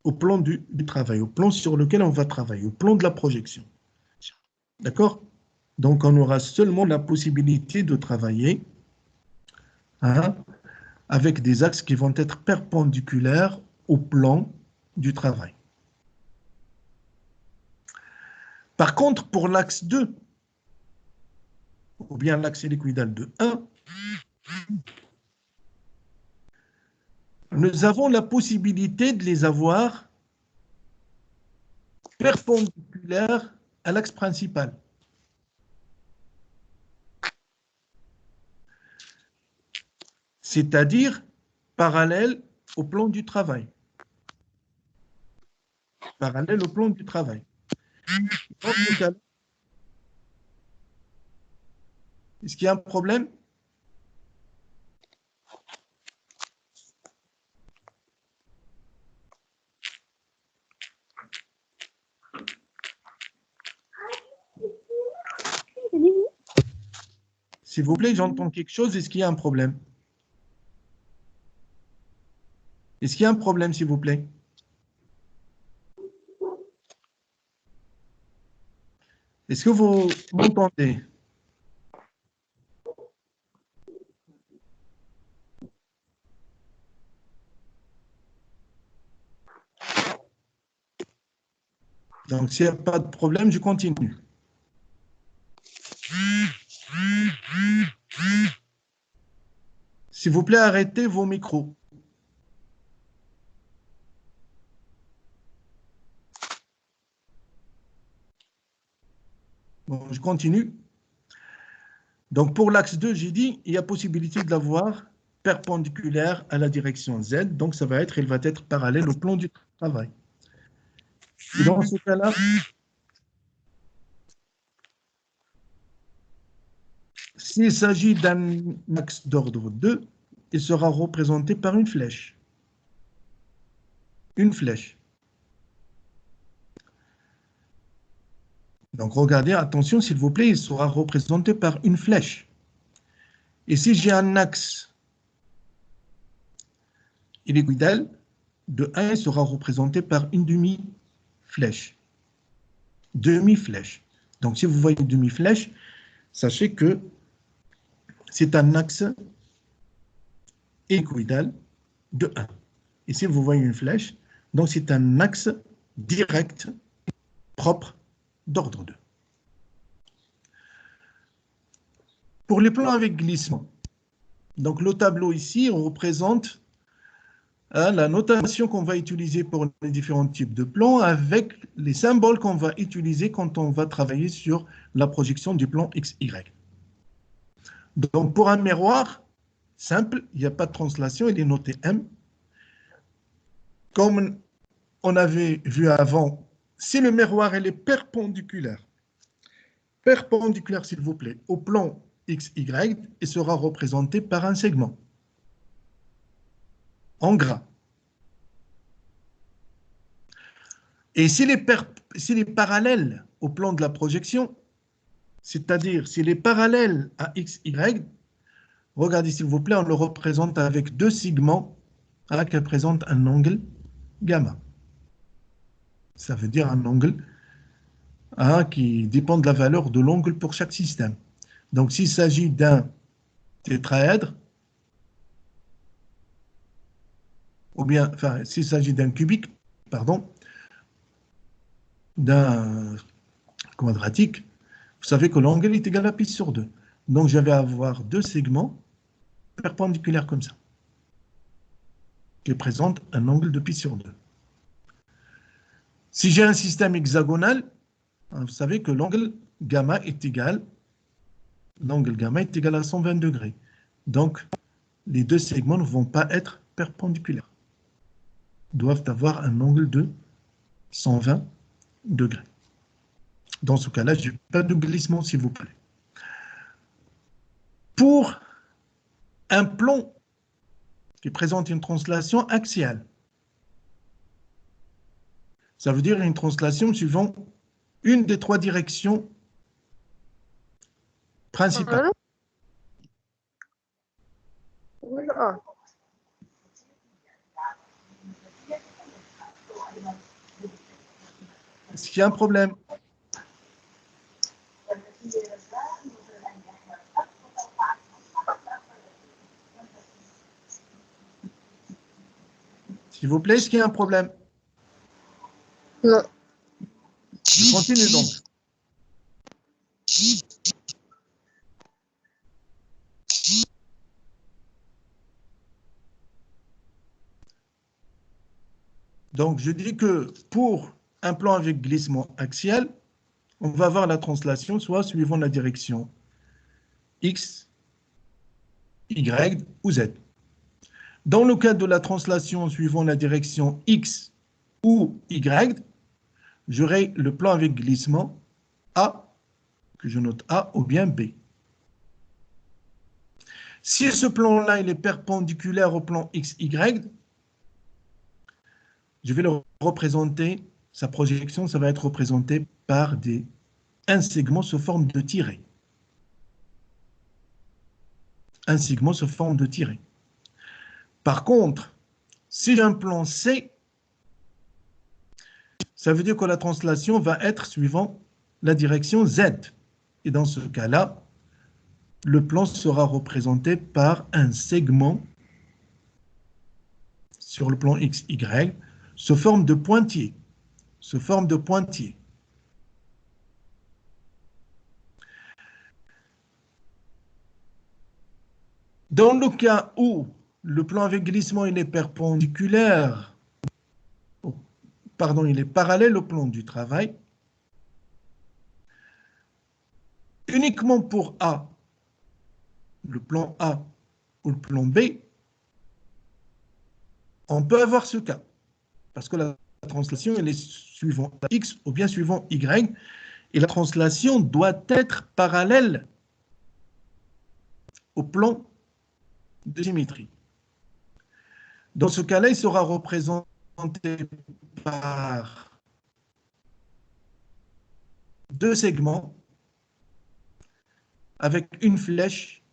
au plan du travail, au plan sur lequel on va travailler, au plan de la projection. D'accord? Donc, on aura seulement la possibilité de travailler, hein, avec des axes qui vont être perpendiculaires au plan du travail. Par contre, pour l'axe 2, ou bien l'axe hélicoïdal de 1, nous avons la possibilité de les avoir perpendiculaires à l'axe principal. C'est-à-dire parallèle au plan du travail. Parallèle au plan du travail. Dans ce cas, est-ce qu'il y a un problème? S'il vous plaît, j'entends quelque chose. Est-ce qu'il y a un problème? Est-ce qu'il y a un problème, s'il vous plaît? Est-ce que vous m'entendez? Donc, s'il n'y a pas de problème, je continue. S'il vous plaît, arrêtez vos micros. Bon, je continue. Donc, pour l'axe 2, j'ai dit, il y a possibilité de l'avoir perpendiculaire à la direction Z. Donc, ça va être, il va être parallèle au plan du travail. Et dans ce cas-là, s'il s'agit d'un axe d'ordre 2, il sera représenté par une flèche. Une flèche. Donc, regardez, attention, s'il vous plaît, il sera représenté par une flèche. Et si j'ai un axe hélicoïdal, de 1 sera représenté par une demi-flèche. Demi-flèche. Donc, si vous voyez une demi-flèche, sachez que c'est un axe hélicoïdal de 1. Et si vous voyez une flèche, donc c'est un axe direct propre d'ordre 2. Pour les plans avec glissement, donc le tableau ici, on représente la notation qu'on va utiliser pour les différents types de plans avec les symboles qu'on va utiliser quand on va travailler sur la projection du plan XY. Donc pour un miroir simple, il n'y a pas de translation, il est noté M. Comme on avait vu avant, si le miroir est perpendiculaire, s'il vous plaît, au plan XY, il sera représenté par un segment en gras. Et s'il est parallèle au plan de la projection, c'est-à-dire s'il est parallèle à XY, regardez s'il vous plaît, on le représente avec deux segments qui représentent un angle gamma. Ça veut dire un angle qui dépend de la valeur de l'angle pour chaque système. Donc s'il s'agit d'un tétraèdre, ou bien, enfin, s'il s'agit d'un cubique, pardon, d'un quadratique, vous savez que l'angle est égal à pi sur 2. Donc je vais avoir deux segments perpendiculaires comme ça, qui présentent un angle de pi sur 2. Si j'ai un système hexagonal, vous savez que l'angle gamma est égal à 120 degrés. Donc, les deux segments ne vont pas être perpendiculaires. Ils doivent avoir un angle de 120 degrés. Dans ce cas-là, je n'ai pas de glissement, s'il vous plaît. Pour un plan qui présente une translation axiale, ça veut dire une translation suivant une des trois directions principales. est-ce qu'il y a un problème? S'il vous plaît, est-ce qu'il y a un problème? Non. Je continue donc. Donc, je dis que pour un plan avec glissement axial, on va avoir la translation soit suivant la direction X, Y ou Z. Dans le cas de la translation suivant la direction X ou Y, j'aurai le plan avec glissement A, que je note A, ou bien B. Si ce plan-là il est perpendiculaire au plan XY, je vais le représenter, sa projection, ça va être représenté par un segment sous forme de tiré. Un segment sous forme de tiré. Par contre, si j'ai un plan C, ça veut dire que la translation va être suivant la direction Z. Et dans ce cas-là, le plan sera représenté par un segment sur le plan XY sous forme de pointillé. Sous forme de pointillé. Dans le cas où le plan avec glissement il est perpendiculaire, pardon, il est parallèle au plan du travail, uniquement pour A, le plan A ou le plan B, on peut avoir ce cas. Parce que la translation, elle est suivant X ou bien suivant Y, et la translation doit être parallèle au plan de symétrie. Dans ce cas-là, il sera représenté par deux segments avec une flèche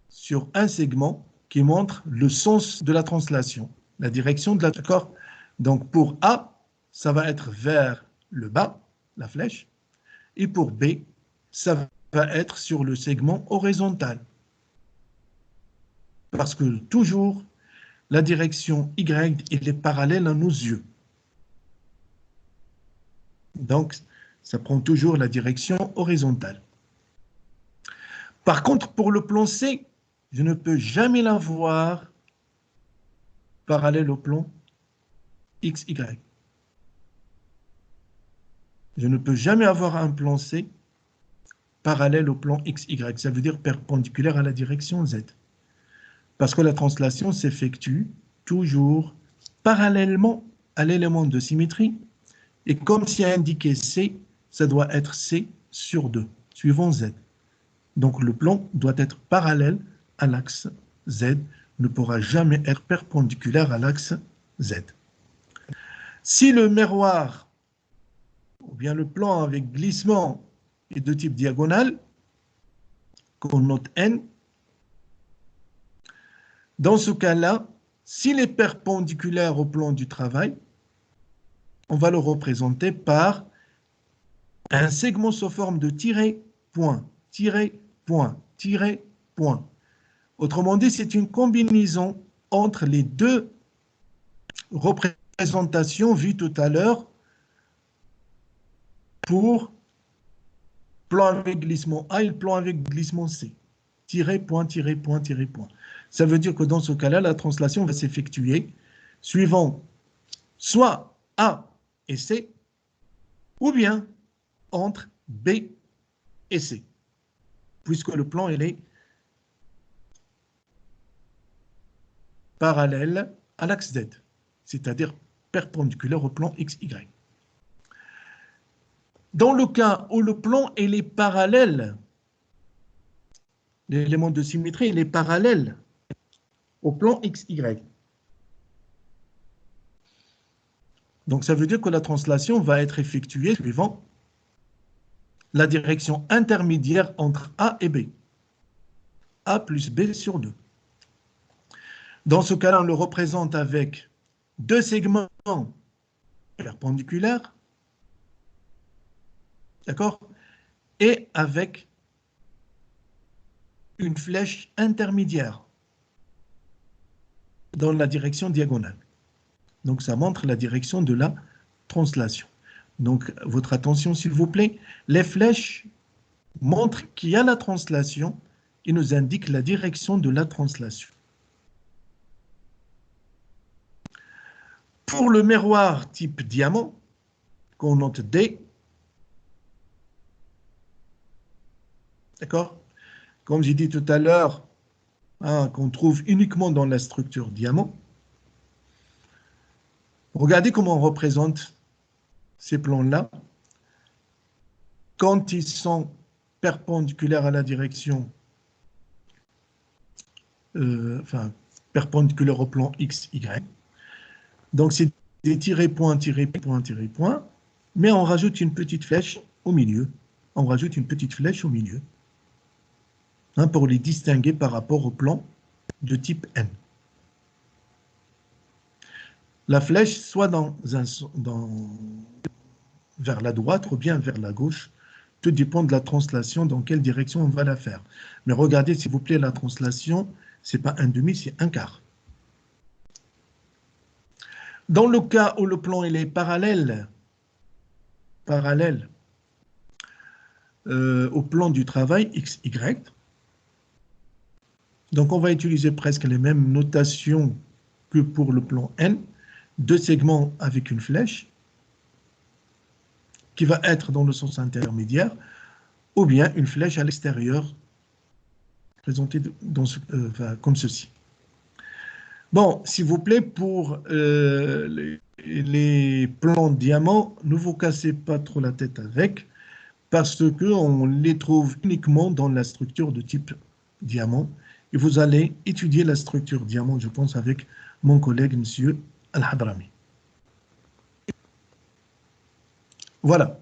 sur un segment qui montre le sens de la translation, la direction de la... D'accord? Donc pour A, ça va être vers le bas, la flèche, et pour B, ça va être sur le segment horizontal. Parce que toujours, la direction Y, elle est parallèle à nos yeux. Donc, ça prend toujours la direction horizontale. Par contre, pour le plan C, je ne peux jamais l'avoir parallèle au plan XY. Je ne peux jamais avoir un plan C parallèle au plan XY. Ça veut dire perpendiculaire à la direction Z. Parce que la translation s'effectue toujours parallèlement à l'élément de symétrie. Et comme c'est indiqué C, ça doit être C sur 2, suivant Z. Donc le plan doit être parallèle à l'axe Z, ne pourra jamais être perpendiculaire à l'axe Z. Si le miroir, ou bien le plan avec glissement, est de type diagonal, qu'on note N, dans ce cas-là, s'il est perpendiculaire au plan du travail, on va le représenter par un segment sous forme de tiret, point, tiret, point, tiret, point. Autrement dit, c'est une combinaison entre les deux représentations vues tout à l'heure pour plan avec glissement A et le plan avec glissement C. Tiret, point, tiret, point, tiret, point. Ça veut dire que dans ce cas-là, la translation va s'effectuer suivant soit A et C, ou bien entre B et C, puisque le plan il est parallèle à l'axe Z, c'est-à-dire perpendiculaire au plan XY. Dans le cas où le plan il est parallèle, l'élément de symétrie il est parallèle au plan XY. Donc ça veut dire que la translation va être effectuée suivant la direction intermédiaire entre A et B. A plus B sur 2. Dans ce cas-là, on le représente avec deux segments perpendiculaires D'accord? Et avec une flèche intermédiaire dans la direction diagonale. Donc, ça montre la direction de la translation. Donc, votre attention, s'il vous plaît. Les flèches montrent qu'il y a la translation et nous indiquent la direction de la translation. Pour le miroir type diamant, qu'on note D, d'accord? Comme j'ai dit tout à l'heure, hein, qu'on trouve uniquement dans la structure diamant. Regardez comment on représente ces plans-là. Quand ils sont perpendiculaires à la direction, enfin, perpendiculaires au plan X, Y. Donc, c'est des tirés-points, tirés-points, tirés-points, mais on rajoute une petite flèche au milieu. On rajoute une petite flèche au milieu, hein, pour les distinguer par rapport au plan de type N. La flèche, soit vers la droite ou bien vers la gauche, tout dépend de la translation, dans quelle direction on va la faire. Mais regardez, s'il vous plaît, la translation, ce n'est pas un demi, c'est un quart. Dans le cas où le plan il est parallèle au plan du travail XY, donc on va utiliser presque les mêmes notations que pour le plan N, deux segments avec une flèche qui va être dans le sens intermédiaire, ou bien une flèche à l'extérieur, présentée comme ceci. Bon, s'il vous plaît, pour les plans diamants, ne vous cassez pas trop la tête avec, parce qu'on les trouve uniquement dans la structure de type diamant. Et vous allez étudier la structure diamant, je pense, avec mon collègue, M. Al-Hadrami. Voilà.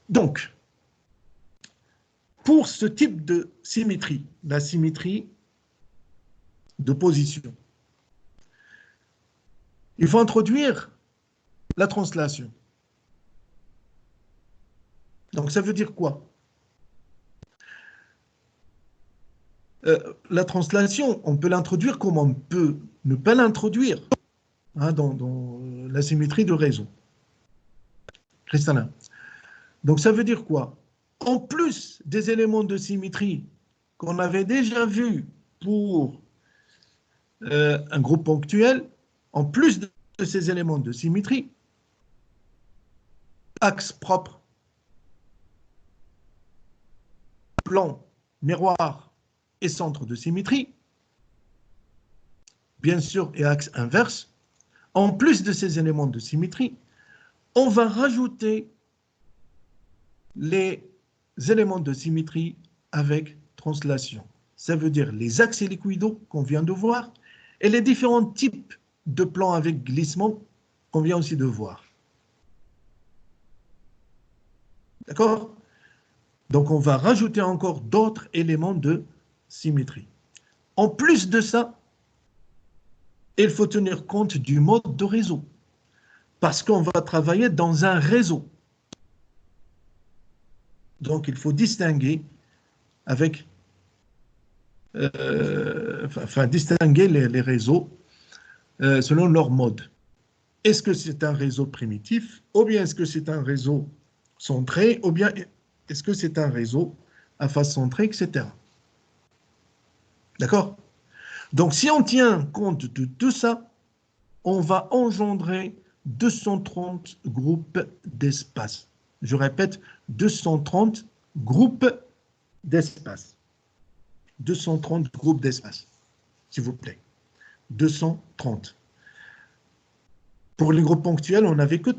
Donc, pour ce type de symétrie, la symétrie de position, il faut introduire la translation. Donc, ça veut dire quoi? La translation, on peut l'introduire comme on peut ne pas l'introduire, hein, dans la symétrie de réseau. Christina. Donc, ça veut dire quoi? En plus des éléments de symétrie qu'on avait déjà vus pour un groupe ponctuel, en plus de ces éléments de symétrie, axe propre, plan, miroir et centre de symétrie, bien sûr, et axe inverse, en plus de ces éléments de symétrie, on va rajouter les éléments de symétrie avec translation. Ça veut dire les axes hélicoïdaux qu'on vient de voir et les différents types de plans avec glissement qu'on vient aussi de voir. D'accord? Donc, on va rajouter encore d'autres éléments de symétrie. En plus de ça, il faut tenir compte du mode de réseau, parce qu'on va travailler dans un réseau. Donc, il faut distinguer avec, distinguer les réseaux selon leur mode. Est-ce que c'est un réseau primitif, ou bien est-ce que c'est un réseau centré, ou bien est-ce que c'est un réseau à face centrée, etc. D'accord? Donc, si on tient compte de tout ça, on va engendrer 230 groupes d'espace. Je répète, 230 groupes d'espace. 230 groupes d'espace, s'il vous plaît. 230. Pour les groupes ponctuels, on n'avait que